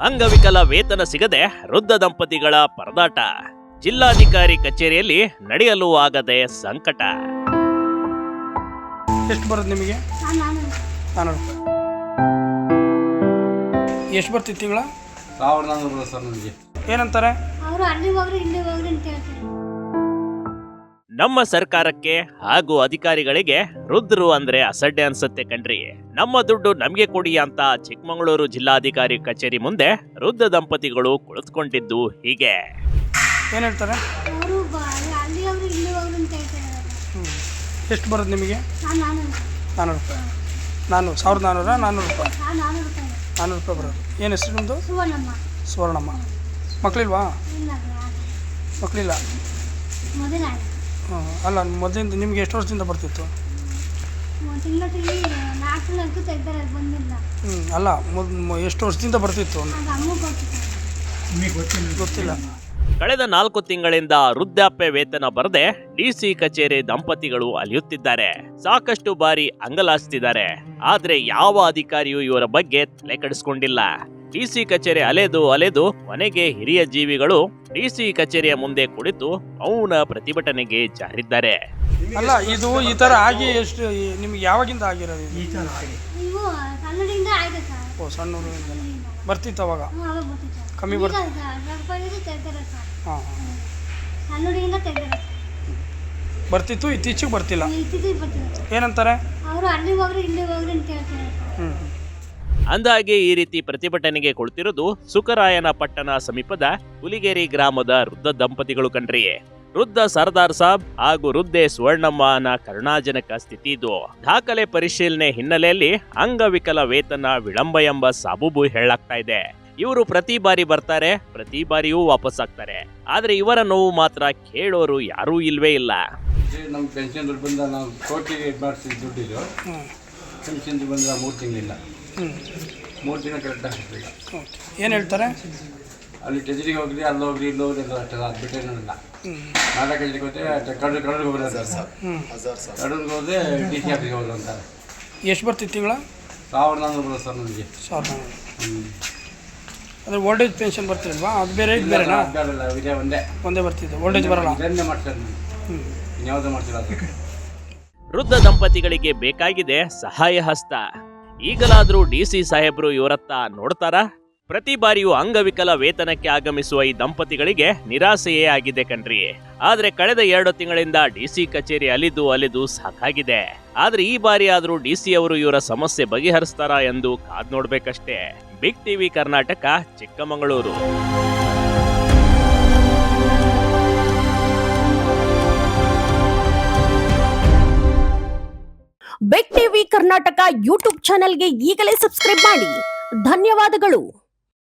ಅಂಗವಿಕಲ ವೇತನ ಸಿಗದೆ ವೃದ್ಧ ದಂಪತಿಗಳ ಪರದಾಟ. ಜಿಲ್ಲಾಧಿಕಾರಿ ಕಚೇರಿಯಲ್ಲಿ ನಡೆಯಲು ಆಗದೆ ಸಂಕಟ. ಎಷ್ಟು ಬರುತ್ತೆ ನಿಮಗೆ? 400 ರೂಪಾಯಿ. ಎಷ್ಟು ಬರ್ತಿತ್ತು ತಿಂಗಳ? 1400 ಬರುತ್ತೆ ಸರ್. ನನಗೆ ಏನಂತಾರೆ ಅವರು? ಅಲ್ಲಿ ಹೋಗ್ರಿ ಇಲ್ಲಿ ಹೋಗ್ರಿ ಅಂತ ಹೇಳ್ತಾರೆ. ನಮ್ಮ ಸರ್ಕಾರಕ್ಕೆ ಹಾಗೂ ಅಧಿಕಾರಿಗಳಿಗೆ ವೃದ್ಧರು ಅಂದ್ರೆ ಅಸಡ್ಡೆ ಅನ್ಸತ್ತೆ ಕಣ್ರಿ. ನಮ್ಮ ದುಡ್ಡು ನಮ್ಗೆ ಕೊಡಿ ಅಂತ ಚಿಕ್ಕಮಗಳೂರು ಜಿಲ್ಲಾಧಿಕಾರಿ ಕಚೇರಿ ಮುಂದೆ ವೃದ್ಧ ದಂಪತಿಗಳು ಕುಳಿತುಕೊಂಡಿದ್ದು ಹೀಗೆ. ಏನು ಹೇಳ್ತಾರೆ? ಅವರು ಅಲ್ಲಿ ಹೋಗ್ರಿ ಇಲ್ಲಿ ಹೋಗ್ರಿ ಅಂತ ಹೇಳ್ತಾರೆ. ಎಷ್ಟು ಬರುತ್ತೆ ನಿಮಗೆ? 400 ರೂಪಾಯಿ. 1400 400 ರೂಪಾಯಿ. 400 ರೂಪಾಯಿ. 400 ರೂಪಾಯಿ ಬರೋದು. ಏನು ಹೆಸರು ನಿಮ್ಮದು? ಸುವರ್ಣಮ್ಮ. ಮಕ್ಕಳಿಲ್ವಾ? ಮಕ್ಕಳಿಲ್ಲ. ಮೊದಲ ಅಲ್ಲ, ಮೊದಲಿಂದ ನಿಮ್ಗೆ ಎಷ್ಟು ವರ್ಷದಿಂದ ಬರ್ತಿತ್ತು? ತಿಂಗಳಿಗೆ 4 ತೆಗ್ದಾರೆ, ಬಂದಿಲ್ಲ. ಅಲ್ಲ, ಎಷ್ಟು ವರ್ಷದಿಂದ ಬರ್ತಿತ್ತು? ಗೊತ್ತಿಲ್ಲ. ಕಳೆದ 4 ತಿಂಗಳಿಂದ ವೃದ್ಧಾಪ್ಯ ವೇತನ ಬರದೆ ಡಿಸಿ ಕಚೇರಿ ದಂಪತಿಗಳು ಅಲಿಯುತ್ತಿದ್ದಾರೆ. ಸಾಕಷ್ಟು ಬಾರಿ ಅಂಗಲಾಚ್ತಿದ್ದಾರೆ. ಆದ್ರೆ ಯಾವ ಅಧಿಕಾರಿಯೂ ಇವರ ಬಗ್ಗೆ ತಲೆ ಕೆಡಿಸ್ಕೊಂಡಿಲ್ಲ. ಡಿಸಿ ಕಚೇರಿ ಅಲೆದು ಕೊನೆಗೆ ಹಿರಿಯ ಜೀವಿಗಳು ಡಿಸಿ ಕಚೇರಿಯ ಮುಂದೆ ಕುಳಿತು ಮೌನ ಪ್ರತಿಭಟನೆಗೆ ಜಾರಿದ್ದಾರೆ. ಅಲ್ಲ, ಇದು ಈ ತರ ಆಗಿ ಎಷ್ಟು ನಿಮ್ಗೆ ಯಾವಾಗಿಂದ ಆಗಿರೋದು? ನೀವು ಕನ್ನಡದಿಂದ ಆಯ್ತು ಸರ್. ಓ, ಸಣ್ಣೂರಿಂದ ಬರ್ತಿತ್ತು ಅವಾಗ? ಕಮ್ಮಿ ಹಾಂ ಕನ್ನಡಿಯಿಂದ ತೆಗ್ದಾರೆ. ಬರ್ತಿತ್ತು, ಇತ್ತೀಚೆಗೆ ಬರ್ತಿಲ್ಲ. ಇತ್ತೀಚೆಗೆ ಬರ್ತಿಲ್ಲ. ಏನಂತಾರೆ ಅವರು? ಅಲ್ಲಿ ಹೋಗ್ರಿ ಇಲ್ಲಿ ಹೋಗ್ರಿ ಅಂತ ಹೇಳ್ತಾರೆ. ಅಂದಾಗೆ ಈ ರೀತಿ ಪ್ರತಿಭಟನೆಗೆ ಕುಳಿತಿರುವುದು ಸುಖರಾಯನ ಪಟ್ಟಣ ಸಮೀಪದ ಹುಲಿಗೇರಿ ಗ್ರಾಮದ ವೃದ್ಧ ದಂಪತಿಗಳು ಕಣ್ರಿ. ವೃದ್ಧ ಸರ್ದಾರ್ ಸಾಬ್ ಹಾಗೂ ವೃದ್ಧೆ ಸುವರ್ಣಮ್ಮನ ಕರುಣಾಜನಕ ಸ್ಥಿತಿ ಇದು. ದಾಖಲೆ ಪರಿಶೀಲನೆ ಹಿನ್ನೆಲೆಯಲ್ಲಿ ಅಂಗವಿಕಲ ವೇತನ ವಿಳಂಬ ಎಂಬ ಸಾಬೂಬು ಹೇಳಲಾಗ್ತಾ ಇದೆ. ಇವರು ಪ್ರತಿ ಬಾರಿ ಬರ್ತಾರೆ, ಪ್ರತಿ ಬಾರಿಯೂ ವಾಪಸ್ ಆಗ್ತಾರೆ. ಆದ್ರೆ ಇವರ ನೋವು ಮಾತ್ರ ಕೇಳೋರು ಯಾರೂ ಇಲ್ವೇ ಇಲ್ಲ. ನಮ್ಮ ಪೆನ್ಷನ್ ದುಡ್ಡು ಬಂದ ನಾವು ಕೋರ್ಟಿಗೆ ಇದು ಮಾಡಿಸಿದ ದುಡ್ಡಿದ್ದು ಪೆನ್ಷನ್ ಬಂದ 3 ತಿಂಗಳಿಲ್ಲ. 3 ತಿಂಗಳು ಕರೆಕ್ಟಾಗಿ ಸಿಗಲಿಲ್ಲ. ಏನು ಹೇಳ್ತಾರೆ? ಅಲ್ಲಿ ಟೆಜರಿಗೆ ಹೋಗ್ರಿ, ಅಲ್ಲಿ ಹೋಗ್ರಿ, ಇಲ್ಲಿ ಹೋಗ್ರಿ ಅಂತ ಅಷ್ಟೇ. ಅದು ಬಿಟ್ಟರೆ ಏನಿಲ್ಲ. ನಾಲ್ಕು ಟೆಜರಿಗೆ ಹೋದ್ರೆ ಕಡೂರಿಗೆ ಹೋಗೋದು ಸರ್. ಕಡೂರಿಗೆ ಹೋದ್ರೆ ಡಿ ಸಿ ಆಫೀಸ್ಗೆ ಹೋಗೋದು ಅಂತ. ಎಷ್ಟು ಬರ್ತಿತ್ತು ತಿಂಗಳ? 1400 ಬರುತ್ತೆ ಸರ್ ನನಗೆ. 1400. ಅಂದರೆ ಓಲ್ಡ್ ಏಜ್ ಪೆನ್ಷನ್ ಬರ್ತಿರಲ್ವಾ? ಅದು ಬೇರೆ ಇದು ಬೇರೆನಾ? ಇದೇ ಒಂದೇ ಬರ್ತಿದ್ದು. ಓಲ್ಡ್ ಏಜ್ ಬರಲ್ಲ. ಇದನ್ನೇ ಮಾಡ್ತಾರೆ. ಯಾವುದೋ ಮಾಡ್ತಿಲ್ಲ. ವೃದ್ಧ ದಂಪತಿಗಳಿಗೆ ಬೇಕಾಗಿದೆ ಸಹಾಯ ಹಸ್ತ. ಈಗಲಾದ್ರೂ ಡಿಸಿ ಸಾಹೇಬ್ರು ಇವರತ್ತ ನೋಡ್ತಾರಾ? ಪ್ರತಿ ಬಾರಿಯೂ ಅಂಗವಿಕಲ ವೇತನಕ್ಕೆ ಆಗಮಿಸುವ ಈ ದಂಪತಿಗಳಿಗೆ ನಿರಾಸೆಯೇ ಆಗಿದೆ ಕಣ್ರಿ. ಆದ್ರೆ ಕಳೆದ 2 ತಿಂಗಳಿಂದ ಡಿಸಿ ಕಚೇರಿ ಅಲಿದು ಸಾಕಾಗಿದೆ. ಆದ್ರೆ ಈ ಬಾರಿ ಆದ್ರೂ ಡಿಸಿ ಅವರು ಇವರ ಸಮಸ್ಯೆ ಬಗೆಹರಿಸ್ತಾರಾ ಎಂದು ಕಾದ್ ನೋಡ್ಬೇಕಷ್ಟೇ. Big TV Karnataka, Chikkamagaluru. Big TV Karnataka YouTube ಚಾನೆಲ್ಗೆ ಈಗಲೇ ಸಬ್ಸ್ಕ್ರೈಬ್ ಮಾಡಿ. ಧನ್ಯವಾದಗಳು.